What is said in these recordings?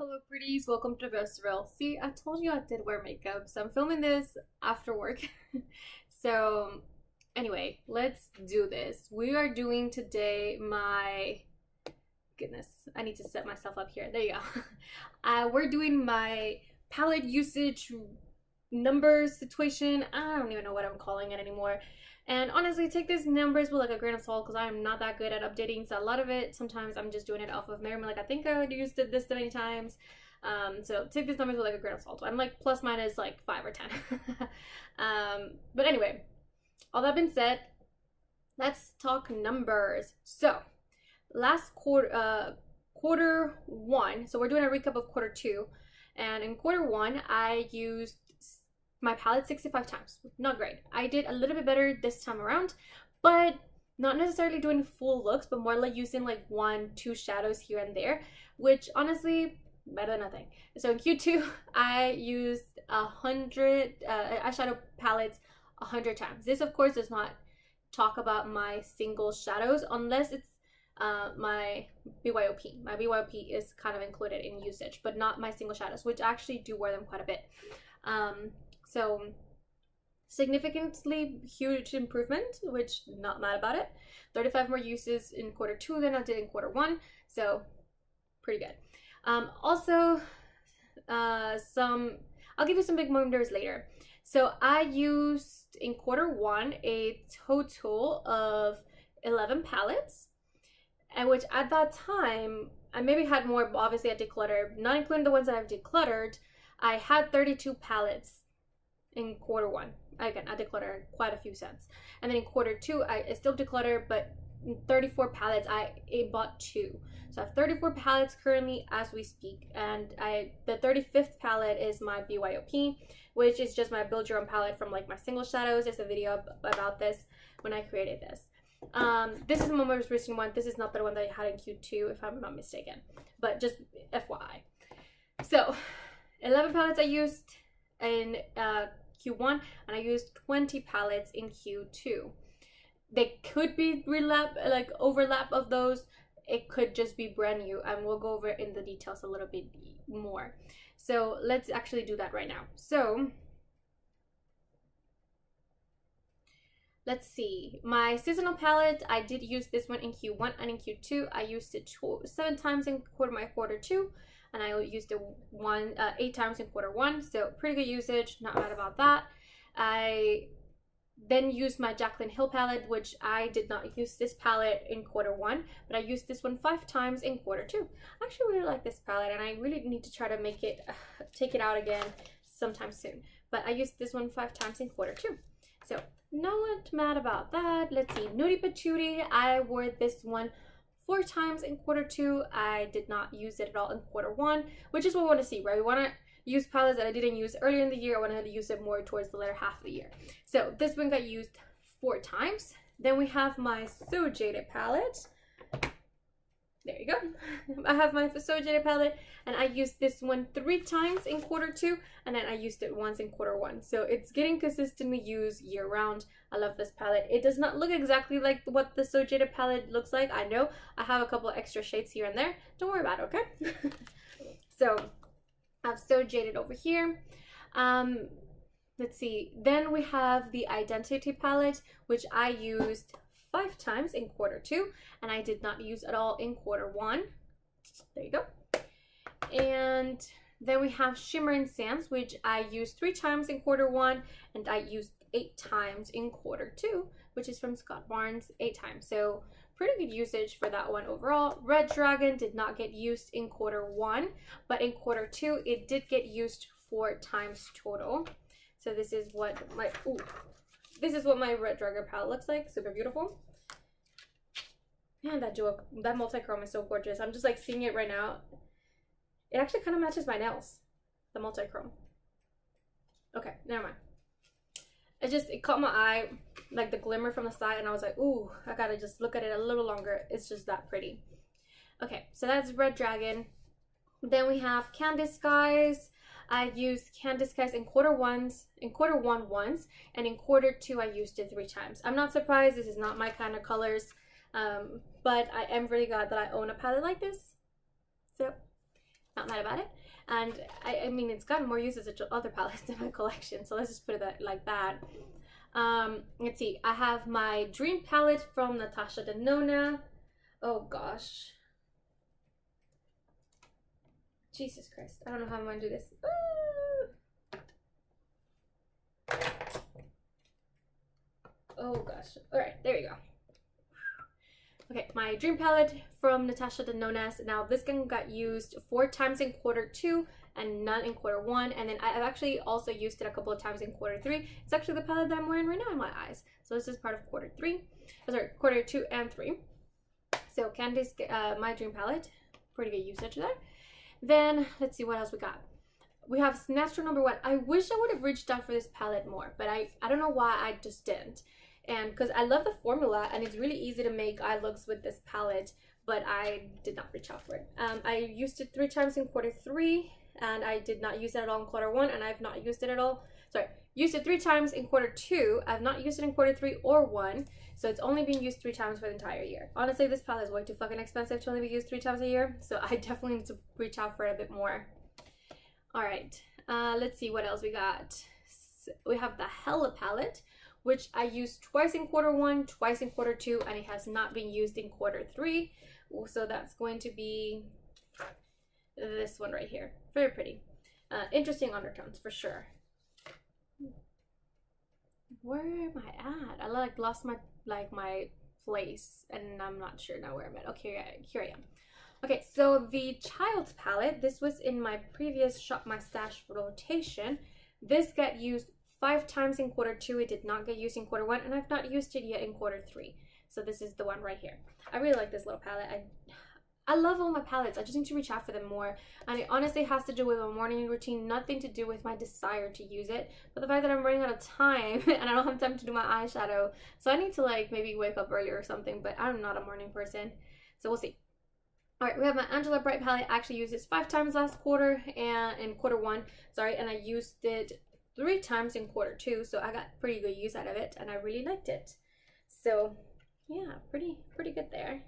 Hello pretties, welcome to Visceral. See, I told you I did wear makeup, so I'm filming this after work. So anyway, let's do this. We are doing today goodness, I need to set myself up here. There you go. We're doing my palette usage numbers situation. I don't even know what I'm calling it anymore. And honestly, take these numbers with like a grain of salt because I am not that good at updating. So a lot of it, sometimes I'm just doing it off of memory. Like I think I used it this many times. So take these numbers with like a grain of salt. I'm like plus minus like 5 or 10. But anyway, all that being said, let's talk numbers. So last quarter one. So we're doing a recap of quarter two. And in quarter one, I used my palette 65 times. Not great. I did a little bit better this time around, but not necessarily doing full looks, but more like using like 1-2 shadows here and there, which honestly, better than nothing. So in Q2, I used 100 eyeshadow palettes 100 times. This of course does not talk about my single shadows unless it's my BYOP. My BYOP is kind of included in usage, but not my single shadows, which I actually do wear them quite a bit. So significantly huge improvement, which not mad about it. 35 more uses in quarter two than I did in quarter one, so pretty good. Also, I'll give you some big numbers later. So I used in quarter one a total of 11 palettes, and which at that time, I maybe had more, but obviously I decluttered, not including the ones that I've decluttered. I had 32 palettes in quarter one. Again, I decluttered quite a few cents. And then in quarter two, I still decluttered, but 34 palettes, I bought 2. So I have 34 palettes currently as we speak. And the 35th palette is my BYOP, which is just my build your own palette from like my single shadows. There's a video about this when I created this. This is my most recent one. This is not the one that I had in Q2, if I'm not mistaken, but just FYI. So 11 palettes I used in Q1, and I used 20 palettes in Q2. They could be overlap of those. It could just be brand new, and we'll go over in the details a little bit more. So let's actually do that right now. So let's see. My seasonal palette, I did use this one in Q1 and in Q2. I used it 7 times in quarter two. And I used it 8 times in quarter one, so pretty good usage, not mad about that. I then used my Jaclyn Hill palette, which I did not use this palette in quarter one, but I used this one 5 times in quarter two. I actually really like this palette, and I really need to try to make it, take it out again sometime soon. But I used this one 5 times in quarter two. So not mad about that. Let's see, Nudie Patootie, I wore this one 4 times in quarter two. I did not use it at all in quarter one, which is what we want to see, right? We want to use palettes that I didn't use earlier in the year. I wanted to use it more towards the latter half of the year. So this one got used 4 times. Then we have my So Jaded palette. There you go. I have my So Jaded palette, and I used this one 3 times in quarter two, and then I used it once in quarter one. So it's getting consistently used year round. I love this palette. It does not look exactly like what the So Jaded palette looks like. I know I have a couple of extra shades here and there. Don't worry about it, okay? So I have So Jaded over here. Let's see. Then we have the Identity palette, which I used 5 times in quarter two, and I did not use at all in quarter one. There you go. And then we have Shimmer and Sands, which I used 3 times in quarter one, and I used 8 times in quarter two, which is from Scott Barnes, 8 times. So pretty good usage for that one overall. Red Dragon did not get used in quarter one, but in quarter two, it did get used 4 times total. So this is what my Red Dragon palette looks like. Super beautiful. Man, that multi-chrome is so gorgeous. I'm just like seeing it right now. It actually kind of matches my nails, the multi-chrome. Okay, never mind. It caught my eye, like the glimmer from the side, and I was like, ooh, I gotta just look at it a little longer. It's just that pretty. Okay, so that's Red Dragon. Then we have Candy Skies. I used Candy Skies in quarter one once, and in quarter two I used it 3 times. I'm not surprised. This is not my kind of colors, but I am really glad that I own a palette like this. So not mad about it. And I mean, it's gotten more uses to other palettes in my collection, so let's just put it like that. Let's see, I have my Dream palette from Natasha Denona. Oh gosh. Jesus Christ, I don't know how I'm gonna do this. Oh gosh. Alright, there you go. Okay, my Dream palette from Natasha Denona. Now this one got used 4 times in quarter 2 and none in quarter 1, and then I've actually also used it a couple of times in quarter 3. It's actually the palette that I'm wearing right now in my eyes. So this is part of quarter 2 and 3. So Candy's my Dream palette, pretty good usage there. Then let's see what else we got. We have Natural number 1. I wish I would have reached out for this palette more, but I don't know why I just didn't. And because I love the formula and it's really easy to make eye looks with this palette, but I did not reach out for it. I used it 3 times in quarter 3, and I did not use it at all in quarter 1, and I've not used it at all. Sorry, used it 3 times in quarter 2. I've not used it in quarter 3 or 1, so it's only been used 3 times for the entire year. Honestly, this palette is way too fucking expensive to only be used 3 times a year, so I definitely need to reach out for it a bit more. All right, let's see what else we got. We have the Hella palette, which I used twice in quarter 1, twice in quarter 2, and it has not been used in quarter 3. So that's going to be this one right here. Very pretty. Interesting undertones for sure. Where am I at? I like lost my my place, and I'm not sure now where I'm at. Okay, here I am. Okay, so the Child's palette, this was in my previous Shop My Stash rotation. This got used 5 times in quarter 2. It did not get used in quarter 1, and I've not used it yet in quarter 3. So this is the one right here. I really like this little palette. I love all my palettes. I just need to reach out for them more. And it honestly has to do with my morning routine, nothing to do with my desire to use it. But the fact that I'm running out of time and I don't have time to do my eyeshadow. So I need to maybe wake up earlier or something, but I'm not a morning person. So we'll see. All right, we have my Angela Bright palette. I actually used this 5 times last quarter and in quarter 1, sorry, and I used it 3 times in quarter 2, so I got pretty good use out of it, and I really liked it. So yeah, pretty good there.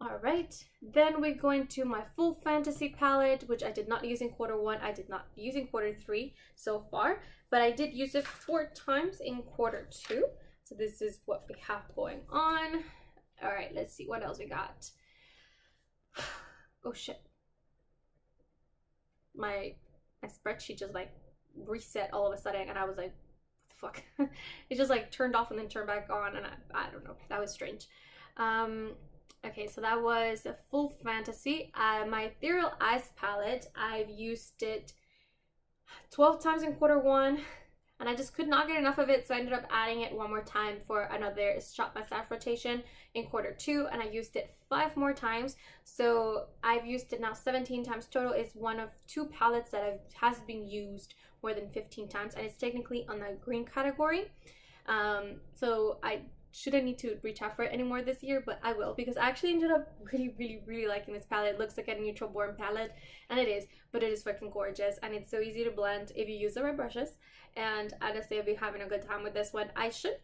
All right, then we're going to my Full Fantasy palette, which I did not use in quarter 1. I did not use in quarter 3 so far, but I did use it 4 times in quarter 2. So this is what we have going on. All right, let's see what else we got. Oh shit, my spreadsheet just reset all of a sudden, and I was like, what the fuck? It just turned off and then turned back on, and I don't know, that was strange. Okay, so that was a Full Fantasy. My Ethereal Eyes palette, I've used it 12 times in quarter 1, and I just could not get enough of it, so I ended up adding it 1 more time for another Shop My Stash rotation in quarter 2, and I used it 5 more times. So I've used it now 17 times total. It's one of 2 palettes that has been used more than 15 times, and it's technically on the green category. So I shouldn't need to reach out for it anymore this year, but I will, because I actually ended up really liking this palette. It looks like a neutral born palette, and it is, but it is fucking gorgeous, and it's so easy to blend if you use the right brushes. And honestly, I've been having a good time with this one. I should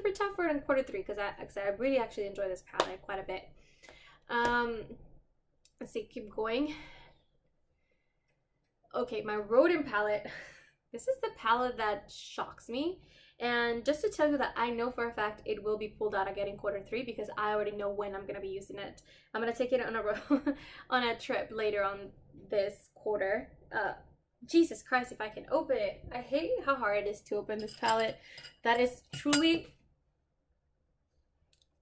reach out for it in quarter 3, because I really actually enjoy this palette quite a bit. Let's see, keep going. Okay, my Rodent palette. This is the palette that shocks me. And just to tell you that I know for a fact it will be pulled out again in quarter 3, because I already know when I'm gonna be using it. I'm gonna take it on on a trip later on this quarter. Jesus Christ, if I can open it. I hate how hard it is to open this palette. That is truly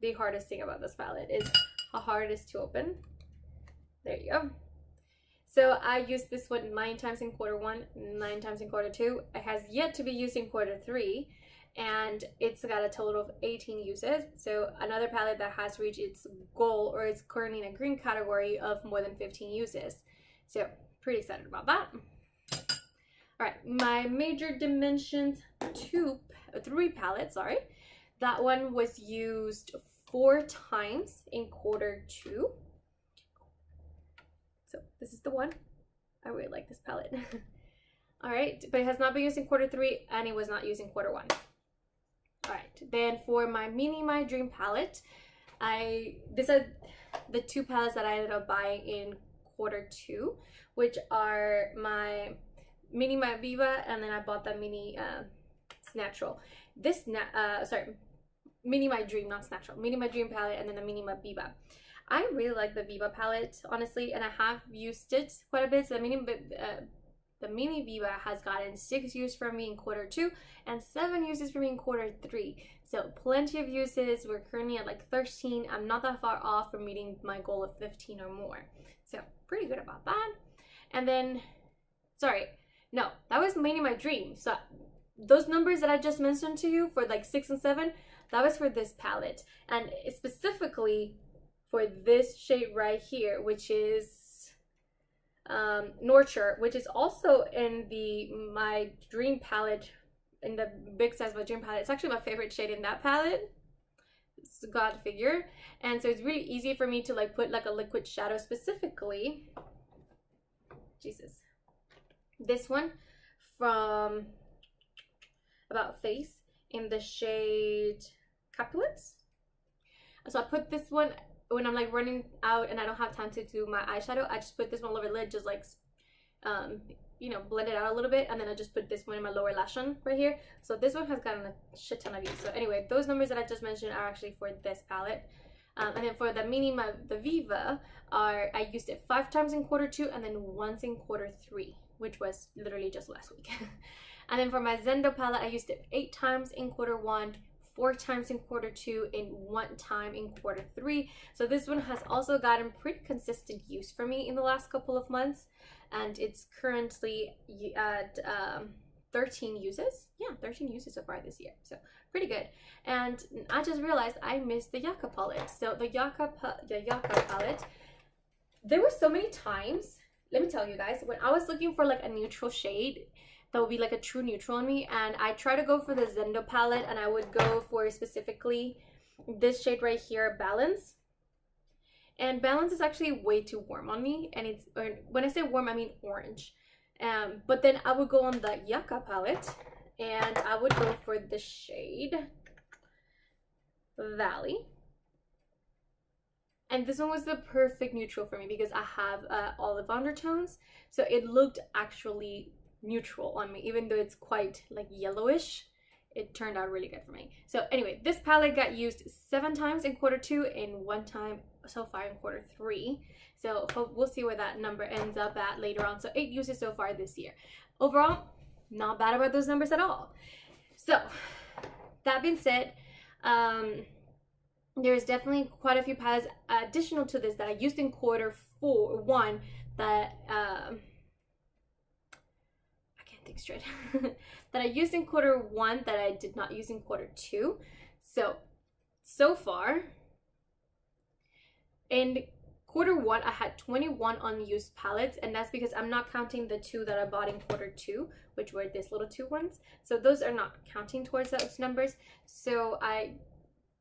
the hardest thing about this palette, is how hard it is to open. There you go. So I used this one 9 times in quarter 1, 9 times in quarter 2. It has yet to be used in quarter 3, and it's got a total of 18 uses. So another palette that has reached its goal, or is currently in a green category of more than 15 uses. So pretty excited about that. All right, my Major Dimensions 3 palette, sorry. That one was used 4 times in quarter 2. So this is the one. I really like this palette. All right, but it has not been used in quarter 3, and it was not used in quarter 1. All right, then for my Mini My Dream palette, these are the 2 palettes that I ended up buying in quarter two, which are my Mini My Viva, and then I bought the Mini Natural. Mini My Dream, not Natural. Mini My Dream palette, and then the Mini My Viva. I really like the Viva palette, honestly, and I have used it quite a bit. So the Mini Viva has gotten 6 uses from me in quarter two and 7 uses from me in quarter three. So plenty of uses. We're currently at like 13. I'm not that far off from meeting my goal of 15 or more. So pretty good about that. And then, sorry, no, that was Mini My Dream. So those numbers that I just mentioned to you for like 6 and 7, that was for this palette. And specifically for this shade right here, which is Nurture, which is also in the My Dream palette, in the big size My Dream palette. It's actually my favorite shade in that palette. It's God figure. And so it's really easy for me to like put like a liquid shadow, specifically, Jesus, this one from About Face in the shade Capulets. So I put this one when I'm like running out and I don't have time to do my eyeshadow. I just put this one all over the lid, just like you know, blend it out a little bit, and then I just put this one in my lower lash line right here. So this one has gotten a shit ton of use. So anyway, those numbers that I just mentioned are actually for this palette. And then for the the Viva, I used it 5 times in quarter two and then once in quarter three, which was literally just last week. And then for my Zendo palette, I used it 8 times in quarter one, 4 times in quarter two, and 1 time in quarter three. So this one has also gotten pretty consistent use for me in the last couple of months, and it's currently at 13 uses. Yeah, 13 uses so far this year, so pretty good. And I just realized I missed the Yucca palette. So the Yucca palette, there were so many times, let me tell you guys, when I was looking for like a neutral shade that would be like a true neutral on me, and I try to go for the Zendo palette, and I would go for specifically this shade right here, Balance. And Balance is actually way too warm on me, and it's, when I say warm, I mean orange. But then I would go on the Yucca palette, and I would go for the shade Valley. And this one was the perfect neutral for me because I have olive undertones, so it looked actually neutral on me, even though it's quite like yellowish. It turned out really good for me. So anyway, this palette got used 7 times in quarter two and 1 time so far in quarter three. So we'll see where that number ends up at later on. So 8 uses so far this year. Overall, not bad about those numbers at all. So that being said, there's definitely quite a few palettes additional to this that I used in quarter one that think straight that I used in quarter one that I did not use in quarter two. So far in quarter one I had 21 unused palettes, and that's because I'm not counting the 2 that I bought in quarter two, which were these little 2 ones. So those are not counting towards those numbers, so I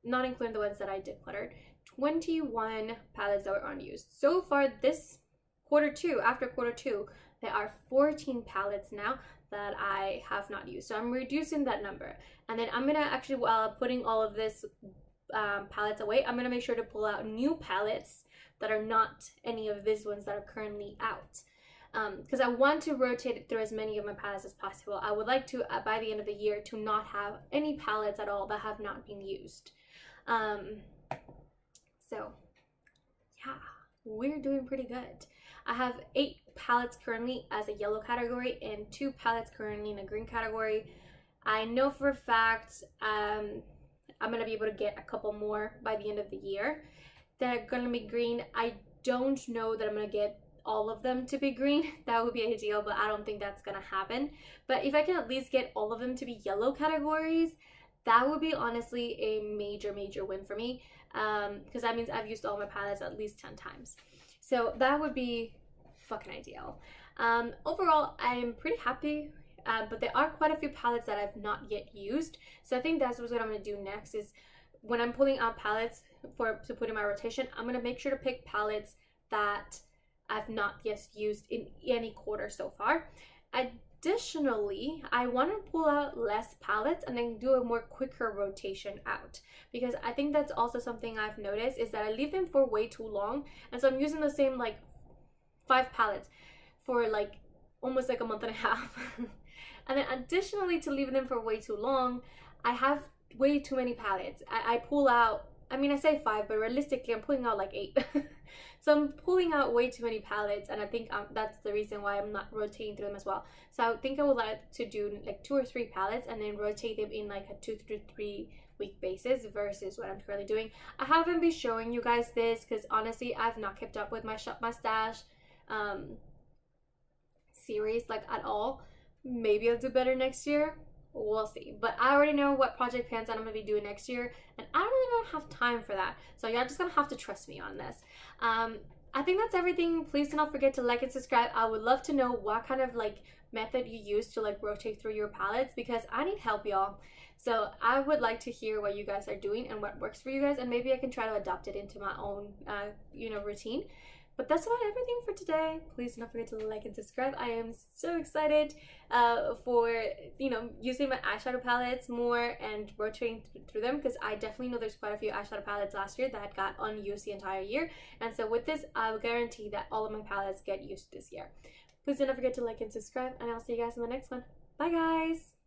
not including the ones that I decluttered. 21 palettes that were unused so far this quarter two. After quarter two, there are 14 palettes now that I have not used. So I'm reducing that number. And then I'm gonna actually, while putting all of this palettes away, I'm gonna make sure to pull out new palettes that are not any of these ones that are currently out. Because I want to rotate through as many of my palettes as possible. I would like to, by the end of the year, to not have any palettes at all that have not been used. So yeah, we're doing pretty good. I have 8 palettes currently as a yellow category and 2 palettes currently in a green category. I know for a fact I'm gonna be able to get a couple more by the end of the year that are gonna be green. I don't know that I'm gonna get all of them to be green. That would be ideal, but I don't think that's gonna happen. But if I can at least get all of them to be yellow categories, that would be honestly a major win for me, because that means I've used all my palettes at least 10 times. So that would be fucking ideal. Overall, I'm pretty happy, but there are quite a few palettes that I've not yet used. So I think that's what I'm going to do next is when I'm pulling out palettes to put in my rotation, I'm going to make sure to pick palettes that I've not yet used in any quarter so far. Additionally, I want to pull out less palettes and then do a more quicker rotation out, because I think that's also something I've noticed is that I leave them for way too long, and so I'm using the same like 5 palettes for like almost like a month and a half. And then additionally to leaving them for way too long, I have way too many palettes. I pull out, I mean I say 5, but realistically I'm pulling out like 8. So I'm pulling out way too many palettes, and I think that's the reason why I'm not rotating through them as well. So I think I would like to do like 2 or 3 palettes and then rotate them in like a 2 to 3 week basis versus what I'm currently doing. I haven't been showing you guys this because honestly I've not kept up with my Shop My Stash series like at all. Maybe I'll do better next year, we'll see. But I already know what project pans I'm gonna be doing next year, and I really don't have time for that, so y'all just gonna have to trust me on this. I think that's everything. Please do not forget to like and subscribe. I would love to know what kind of like method you use to like rotate through your palettes, because I need help, y'all. So I would like to hear what you guys are doing and what works for you guys, and maybe I can try to adopt it into my own you know, routine. But that's about everything for today. Please do not forget to like and subscribe. I am so excited for, you know, using my eyeshadow palettes more and rotating through them, because I definitely know there's quite a few eyeshadow palettes last year that got unused the entire year. And so with this, I will guarantee that all of my palettes get used this year. Please do not forget to like and subscribe, and I'll see you guys in the next one. Bye guys!